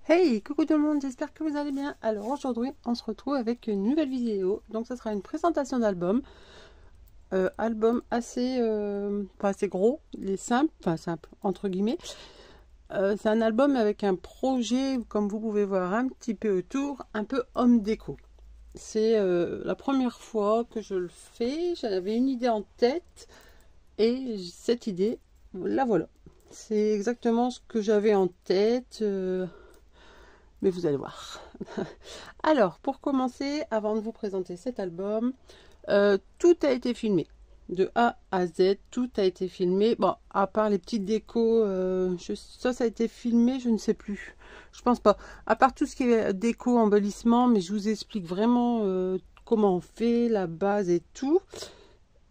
Hey, coucou tout le monde, j'espère que vous allez bien. Alors aujourd'hui, on se retrouve avec une nouvelle vidéo. Donc ça sera une présentation d'album. Album assez, pas assez gros, il est simple, enfin simple, entre guillemets. C'est un album avec un projet, comme vous pouvez voir un petit peu autour, un peu home déco. C'est la première fois que je le fais. J'avais une idée en tête et cette idée, la voilà. C'est exactement ce que j'avais en tête. Mais vous allez voir. Alors, pour commencer, avant de vous présenter cet album, tout a été filmé. De A à Z, tout a été filmé. Bon, à part les petites décos, ça a été filmé, je ne sais plus. Je pense pas. À part tout ce qui est déco, embellissement, mais je vous explique vraiment comment on fait, la base et tout.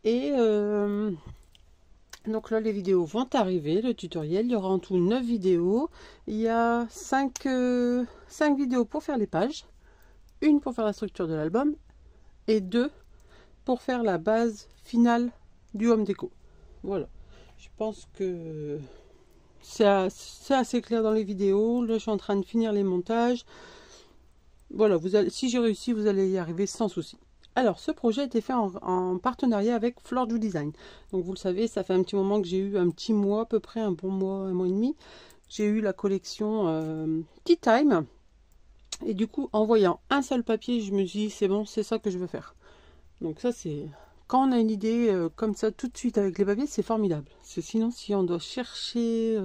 Et donc là, les vidéos vont arriver, le tutoriel. Il y aura en tout 9 vidéos. Il y a 5 vidéos pour faire les pages, une pour faire la structure de l'album et 2 pour faire la base finale du home déco. Voilà. Je pense que c'est assez clair dans les vidéos. Là, je suis en train de finir les montages. Voilà, si j'ai réussi, vous allez y arriver sans souci. Alors, ce projet a été fait en partenariat avec Florju Design. Donc, vous le savez, ça fait un petit moment que j'ai eu un petit mois, à peu près un bon mois, un mois et demi. J'ai eu la collection Tea Time. Et du coup, en voyant un seul papier, je me dis, c'est bon, c'est ça que je veux faire. Donc ça, c'est... Quand on a une idée comme ça, tout de suite avec les papiers, c'est formidable. Parce que sinon, si on doit chercher...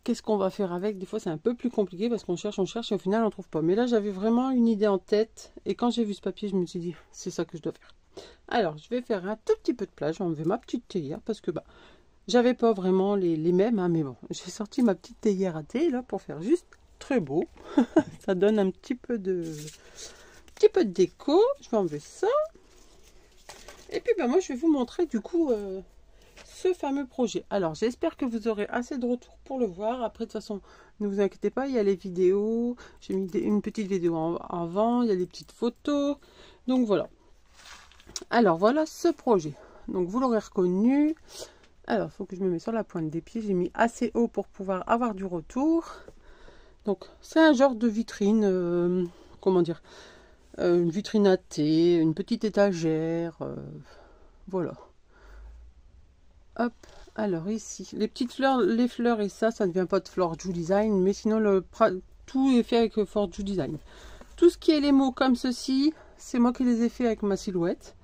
qu'est-ce qu'on va faire avec? Des fois, c'est un peu plus compliqué parce qu'on cherche et au final, on ne trouve pas. Mais là, j'avais vraiment une idée en tête. Et quand j'ai vu ce papier, je me suis dit, c'est ça que je dois faire. Alors, je vais faire un tout petit peu de plage. J'ai enlevé ma petite théière parce que bah, j'avais pas vraiment les mêmes. Hein, mais bon, j'ai sorti ma petite théière à thé là pour faire juste très beau. Ça donne un petit peu de déco. Je vais enlever ça. Et puis, bah, moi, je vais vous montrer du coup... ce fameux projet. Alors j'espère que vous aurez assez de retours pour le voir. Après de toute façon ne vous inquiétez pas, il y a les vidéos, j'ai mis une petite vidéo avant, il y a les petites photos, donc voilà. Alors voilà ce projet, donc vous l'aurez reconnu. Alors il faut que je me mette sur la pointe des pieds, j'ai mis assez haut pour pouvoir avoir du retour. Donc c'est un genre de vitrine, comment dire, une vitrine à thé, une petite étagère, voilà. Hop, alors ici, les petites fleurs, les fleurs et ça ne vient pas de Florju Design, mais sinon tout est fait avec Florju Design. Tout ce qui est les mots comme ceci, c'est moi qui les ai fait avec ma silhouette.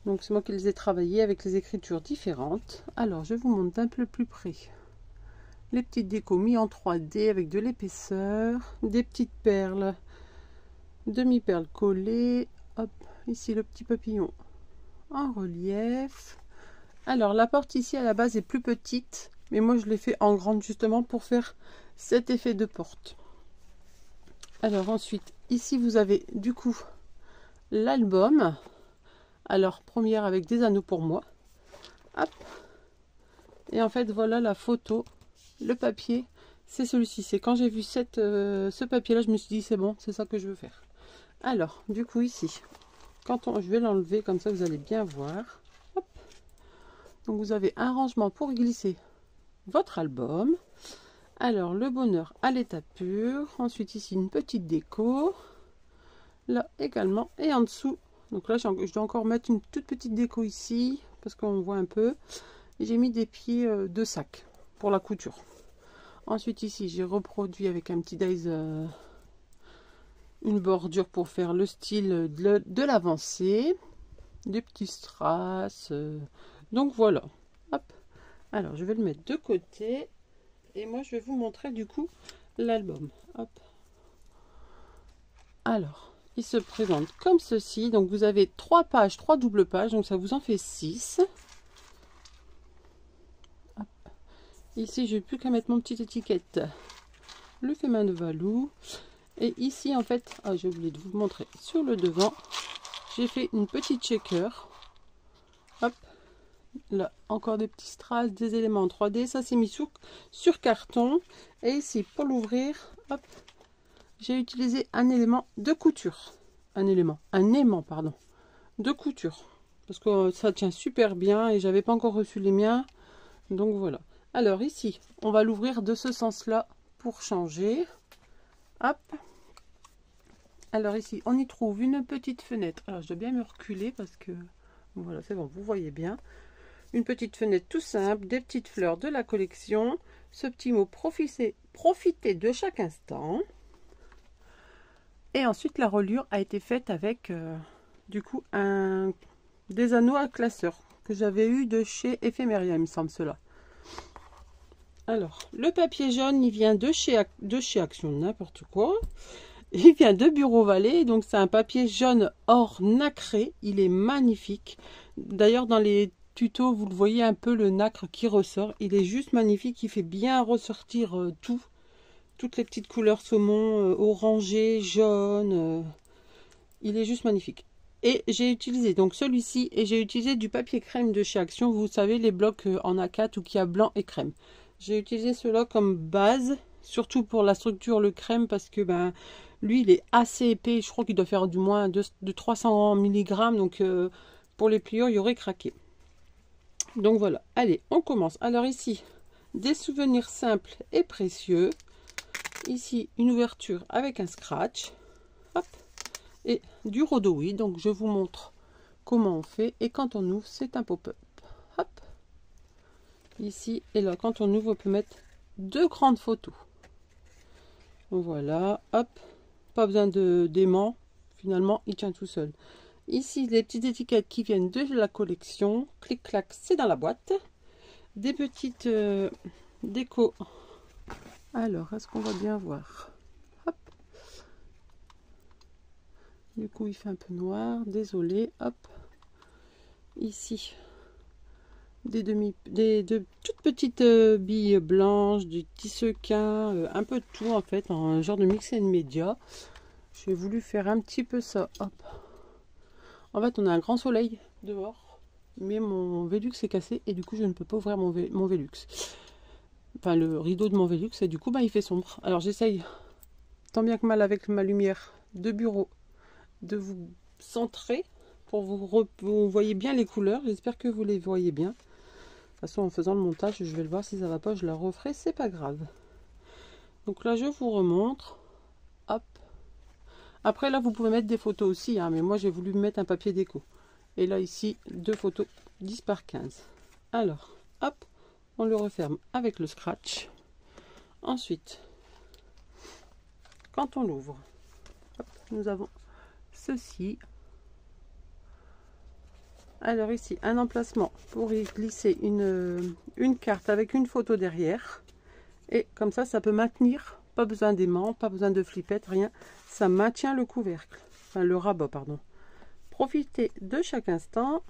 Donc c'est moi qui les ai travaillés avec les écritures différentes. Alors je vous montre d'un peu plus près les petites décos mis en 3D avec de l'épaisseur, des petites perles, demi-perles collées. Hop, ici le petit papillon en relief. Alors la porte ici à la base est plus petite, mais moi je l'ai fait en grande justement pour faire cet effet de porte. Alors ensuite ici vous avez du coup l'album. Alors première avec des anneaux pour moi. Hop. Et en fait voilà la photo, le papier, c'est celui-ci. C'est quand j'ai vu ce papier là, je me suis dit c'est bon, c'est ça que je veux faire. Alors du coup ici, je vais l'enlever comme ça vous allez bien voir. Donc vous avez un rangement pour glisser votre album. Alors le bonheur à l'état pur. Ensuite ici une petite déco. Là également. Et en dessous. Donc là je dois encore mettre une toute petite déco ici. Parce qu'on voit un peu. Et j'ai mis des pieds de sac pour la couture. Ensuite ici j'ai reproduit avec un petit dies une bordure pour faire le style de l'avancée. Des petits strass. Donc voilà. Hop. Alors je vais le mettre de côté. Et moi je vais vous montrer du coup l'album. Hop. Alors, il se présente comme ceci. Donc vous avez 3 pages, 3 doubles pages. Donc ça vous en fait 6. Hop. Ici, je n'ai plus qu'à mettre mon petite étiquette. Le fait main de Valou. Et ici, en fait, j'ai oublié de vous montrer sur le devant. J'ai fait une petite shaker. Hop. Là, encore des petits strass, des éléments en 3D. Ça, c'est mis sur carton. Et ici, pour l'ouvrir, hop, j'ai utilisé un élément de couture. Un aimant, pardon, de couture. Parce que ça tient super bien et j'avais pas encore reçu les miens. Donc voilà. Alors ici, on va l'ouvrir de ce sens-là pour changer. Hop. Alors ici, on y trouve une petite fenêtre. Alors je dois bien me reculer parce que voilà, c'est bon, vous voyez bien. Une petite fenêtre tout simple, des petites fleurs de la collection. Ce petit mot profitez de chaque instant. Et ensuite, la reliure a été faite avec du coup des anneaux à classeur que j'avais eu de chez Ephemeria, il me semble cela. Alors, le papier jaune, il vient de chez Action, n'importe quoi. Il vient de Bureau Vallée, donc c'est un papier jaune or nacré. Il est magnifique. D'ailleurs, dans les tutos, vous le voyez un peu le nacre qui ressort. Il est juste magnifique. Il fait bien ressortir toutes les petites couleurs saumon, orangé, jaune. Il est juste magnifique. Et j'ai utilisé donc celui-ci et j'ai utilisé du papier crème de chez Action. Vous savez, les blocs en A4 où il y a blanc et crème. J'ai utilisé cela comme base, surtout pour la structure, le crème, parce que lui, il est assez épais. Je crois qu'il doit faire du moins de 300 mg. Donc, pour les pliures, il y aurait craqué. Donc, voilà. Allez, on commence. Alors, ici, des souvenirs simples et précieux. Ici, une ouverture avec un scratch. Hop. Et du rhodoïde. Donc, je vous montre comment on fait. Et quand on ouvre, c'est un pop-up. Hop. Ici, et là, quand on ouvre, on peut mettre 2 grandes photos. Voilà. Hop. Pas besoin d'aimant, finalement il tient tout seul. Ici les petites étiquettes qui viennent de la collection, clic clac, c'est dans la boîte. Des petites déco. Alors est-ce qu'on va bien voir? Hop. Du coup il fait un peu noir, désolé. Hop. Ici des toutes petites billes blanches, du petit sequin, un peu de tout en fait, un genre de mix and media. J'ai voulu faire un petit peu ça. Hop. En fait, on a un grand soleil dehors, mais mon Velux est cassé et du coup, je ne peux pas ouvrir mon Velux. Enfin, le rideau de mon Velux, et du coup, il fait sombre. Alors, j'essaye, tant bien que mal avec ma lumière de bureau, de vous centrer pour vous voyez bien les couleurs. J'espère que vous les voyez bien. De toute façon, en faisant le montage, je vais le voir si ça va pas, je la referai, c'est pas grave. Donc là, je vous remontre. Hop. Après, là, vous pouvez mettre des photos aussi, hein, mais moi, j'ai voulu mettre un papier déco. Et là, ici, 2 photos 10 par 15. Alors, hop, on le referme avec le scratch. Ensuite, quand on l'ouvre, nous avons ceci. Alors ici, un emplacement pour y glisser une carte avec une photo derrière. Et comme ça peut maintenir, pas besoin d'aimant, pas besoin de flippette, rien. Ça maintient le couvercle, enfin le rabat, pardon. Profitez de chaque instant.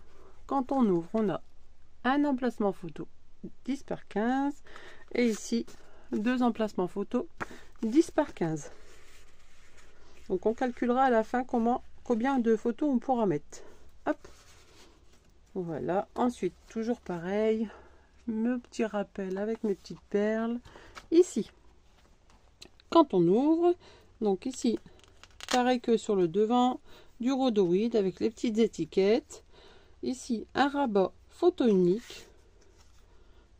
Quand on ouvre, on a un emplacement photo 10 par 15. Et ici, 2 emplacements photo 10 par 15. Donc on calculera à la fin combien de photos on pourra mettre. Hop. Voilà, ensuite toujours pareil, mes petits rappels avec mes petites perles. Ici, quand on ouvre, donc ici, pareil que sur le devant, du rhodoïde avec les petites étiquettes. Ici, un rabat photo unique.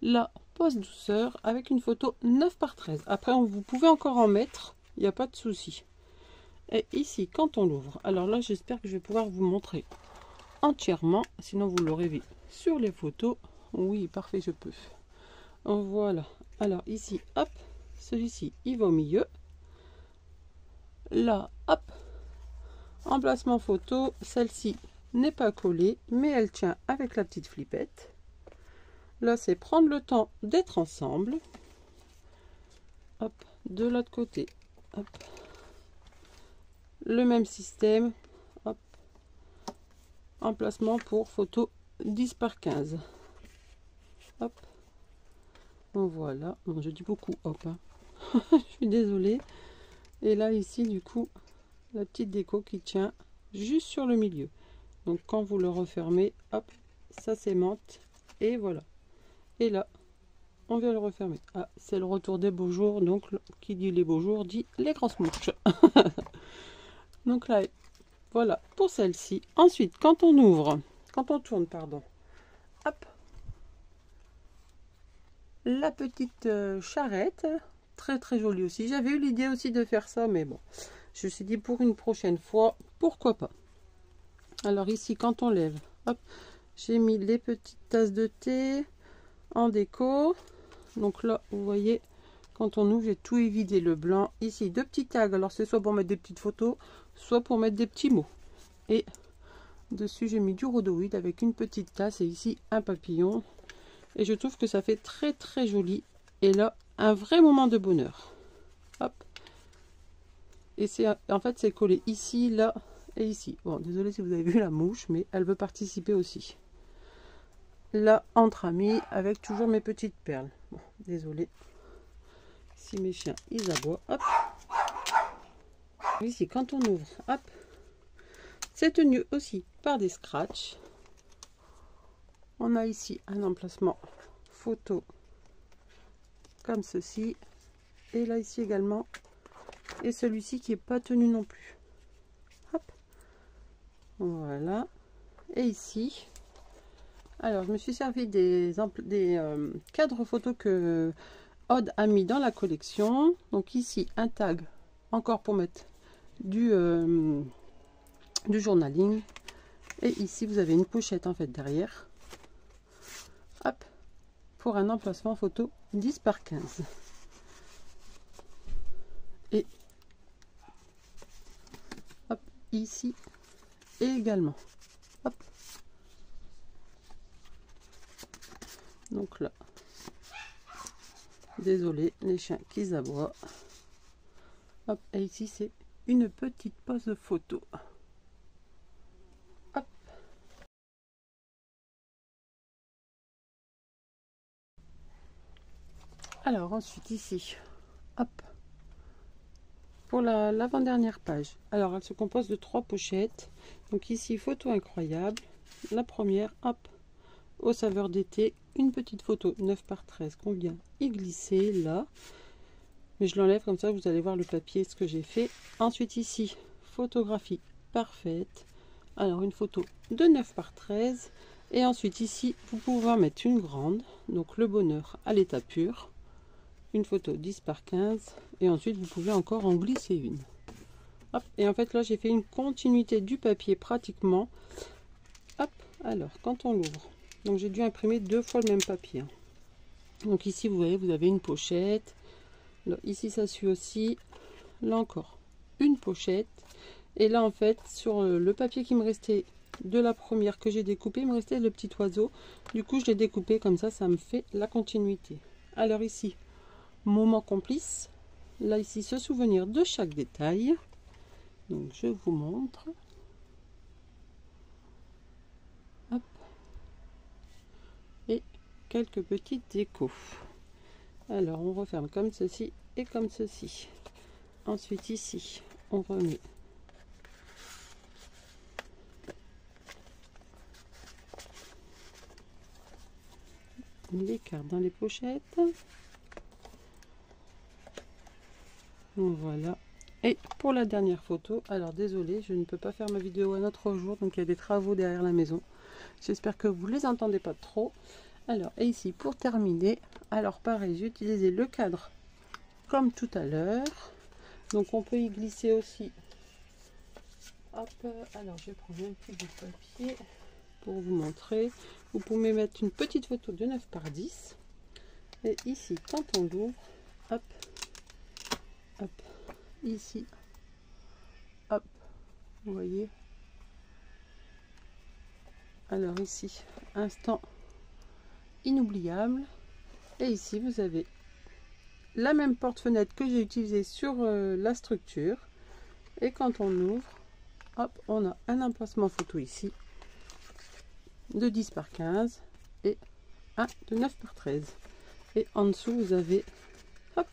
Là, pose douceur avec une photo 9 par 13. Après, vous pouvez encore en mettre, il n'y a pas de souci. Et ici, quand on l'ouvre, alors là, j'espère que je vais pouvoir vous montrer entièrement, sinon vous l'aurez vu sur les photos. Oui, parfait, je peux. Voilà. Alors ici, hop, celui-ci, il va au milieu. Là, hop, emplacement photo. Celle-ci n'est pas collée, mais elle tient avec la petite flippette. Là, c'est prendre le temps d'être ensemble. Hop, de l'autre côté, hop, le même système. Hop, emplacement pour photo 10 par 15. Hop. Bon, voilà. Bon, je dis beaucoup hop. Hein. Je suis désolée. Et là, ici, du coup, la petite déco qui tient juste sur le milieu. Donc, quand vous le refermez, hop, ça s'aimante. Et voilà. Et là, on vient le refermer. Ah, c'est le retour des beaux jours. Donc, qui dit les beaux jours dit les grosses mouches. Donc là, voilà pour celle-ci. Ensuite, quand on ouvre, quand on tourne, pardon, hop, la petite charrette très très joli aussi. J'avais eu l'idée aussi de faire ça, mais bon, je me suis dit pour une prochaine fois, pourquoi pas. Alors ici, quand on lève, hop, j'ai mis les petites tasses de thé en déco. Donc là, vous voyez, quand on ouvre, j'ai tout évidé, le blanc. Ici, 2 petits tags. Alors c'est soit pour mettre des petites photos, soit pour mettre des petits mots. Et dessus, j'ai mis du rhodoïde avec une petite tasse et ici un papillon. Et je trouve que ça fait très très joli. Et là, un vrai moment de bonheur. Hop. Et c'est en fait, c'est collé ici, là et ici. Bon, désolé si vous avez vu la mouche, mais elle veut participer aussi. Là, entre amis, avec toujours mes petites perles. Bon, désolé si mes chiens, ils aboient. Hop. Ici, quand on ouvre, hop. C'est tenu aussi par des scratchs. On a ici un emplacement photo comme ceci. Et là, ici également. Et celui-ci qui n'est pas tenu non plus. Hop. Voilà. Et ici, alors je me suis servi des cadres photos que Aude a mis dans la collection. Donc ici, un tag encore pour mettre du journaling. Et ici, vous avez une pochette en fait derrière. Hop. Pour un emplacement photo 10 par 15. Et hop, ici également. Hop. Donc là, désolé, les chiens qui aboient. Hop, et ici c'est une petite pose photo. Hop. Alors ensuite ici, hop, pour l'avant-dernière page. Alors elle se compose de 3 pochettes. Donc ici, photo incroyable. La première, hop, aux saveurs d'été, une petite photo 9 par 13 qu'on vient y glisser là. Mais je l'enlève comme ça, vous allez voir le papier, ce que j'ai fait. Ensuite ici, photographie parfaite. Alors une photo de 9 par 13. Et ensuite ici, vous pouvez en mettre une grande. Donc le bonheur à l'état pur. Une photo 10 par 15. Et ensuite, vous pouvez encore en glisser une. Hop. Et en fait, là, j'ai fait une continuité du papier pratiquement. Hop. Alors, quand on l'ouvre, donc j'ai dû imprimer 2 fois le même papier. Donc ici, vous voyez, vous avez une pochette. Là, ici, ça suit aussi. Là encore, une pochette. Et là, en fait, sur le papier qui me restait de la première que j'ai découpé, il me restait le petit oiseau. Du coup, je l'ai découpé comme ça me fait la continuité. Alors ici, moment complice. Là, ici, se souvenir de chaque détail. Donc, je vous montre. Hop. Et quelques petites décos. Alors, on referme comme ceci et comme ceci. Ensuite, ici, on remet les cartes dans les pochettes. Voilà. Et pour la dernière photo, alors désolé, je ne peux pas faire ma vidéo un autre jour, donc il y a des travaux derrière la maison. J'espère que vous les entendez pas trop. Alors, et ici pour terminer, alors pareil, j'ai utilisé le cadre comme tout à l'heure. Donc on peut y glisser aussi. Hop, alors je vais prendre un petit bout de papier pour vous montrer. Vous pouvez mettre une petite photo de 9 par 10. Et ici, quand on l'ouvre, hop, hop, ici, hop, vous voyez. Alors ici, instant inoubliable. Et ici, vous avez la même porte-fenêtre que j'ai utilisée sur la structure. Et quand on ouvre, hop, on a un emplacement photo ici de 10 par 15 et un de 9 par 13. Et en dessous, vous avez hop,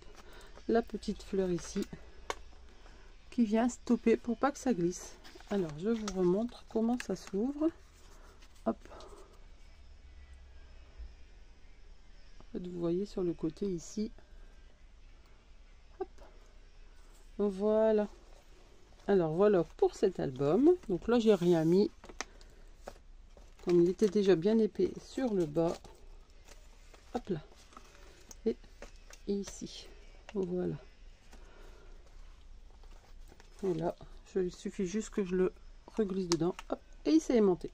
la petite fleur ici qui vient stopper pour pas que ça glisse. Alors, je vous remontre comment ça s'ouvre. Hop. Vous voyez sur le côté ici. Hop. Voilà. Alors voilà pour cet album. Donc là j'ai rien mis. Comme il était déjà bien épais sur le bas. Hop là. Et ici. Voilà. Et là, il suffit juste que je le reglisse dedans. Hop, et il s'est aimanté.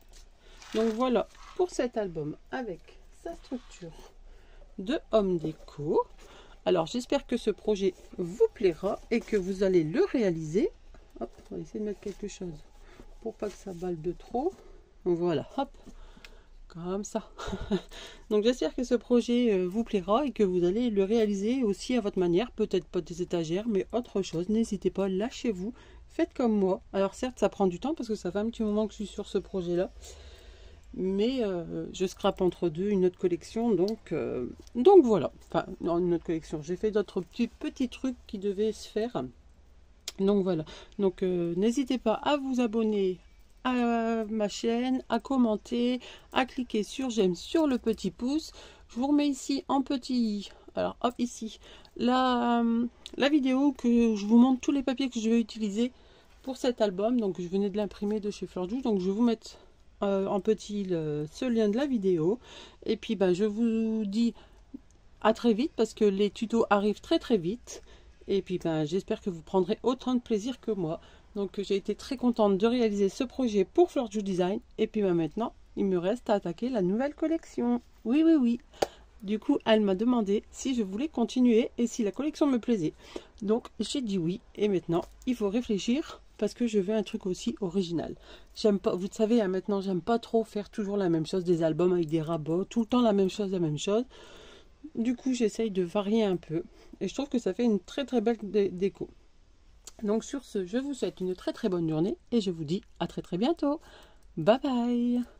Donc voilà pour cet album avec sa structure de home déco. Alors j'espère que ce projet vous plaira et que vous allez le réaliser. Hop, on va essayer de mettre quelque chose pour pas que ça balle de trop. Voilà, hop, comme ça. Donc j'espère que ce projet vous plaira et que vous allez le réaliser aussi à votre manière. Peut-être pas des étagères, mais autre chose. N'hésitez pas, lâchez-vous. Faites comme moi. Alors certes, ça prend du temps parce que ça fait un petit moment que je suis sur ce projet-là. Mais je scrape entre deux une autre collection, donc voilà. Enfin, non, une autre collection. J'ai fait d'autres petits trucs qui devaient se faire. Donc voilà. Donc n'hésitez pas à vous abonner à ma chaîne, à commenter, à cliquer sur j'aime, sur le petit pouce. Je vous remets ici en petit. Alors hop, ici la vidéo que je vous montre tous les papiers que je vais utiliser pour cet album. Donc je venais de l'imprimer de chez Fleur Douce. Donc je vais vous mettre en petit ce lien de la vidéo. Et puis je vous dis à très vite parce que les tutos arrivent très vite. Et puis j'espère que vous prendrez autant de plaisir que moi. Donc j'ai été très contente de réaliser ce projet pour Fleur Douce Design. Et puis maintenant, il me reste à attaquer la nouvelle collection. Oui. Du coup, elle m'a demandé si je voulais continuer et si la collection me plaisait. Donc j'ai dit oui. Et maintenant, il faut réfléchir parce que je veux un truc aussi original. J'aime pas, vous savez, maintenant, j'aime pas trop faire toujours la même chose, des albums avec des rabots, tout le temps la même chose. Du coup, j'essaye de varier un peu. Et je trouve que ça fait une très belle déco. Donc sur ce, je vous souhaite une très bonne journée et je vous dis à très bientôt. Bye bye.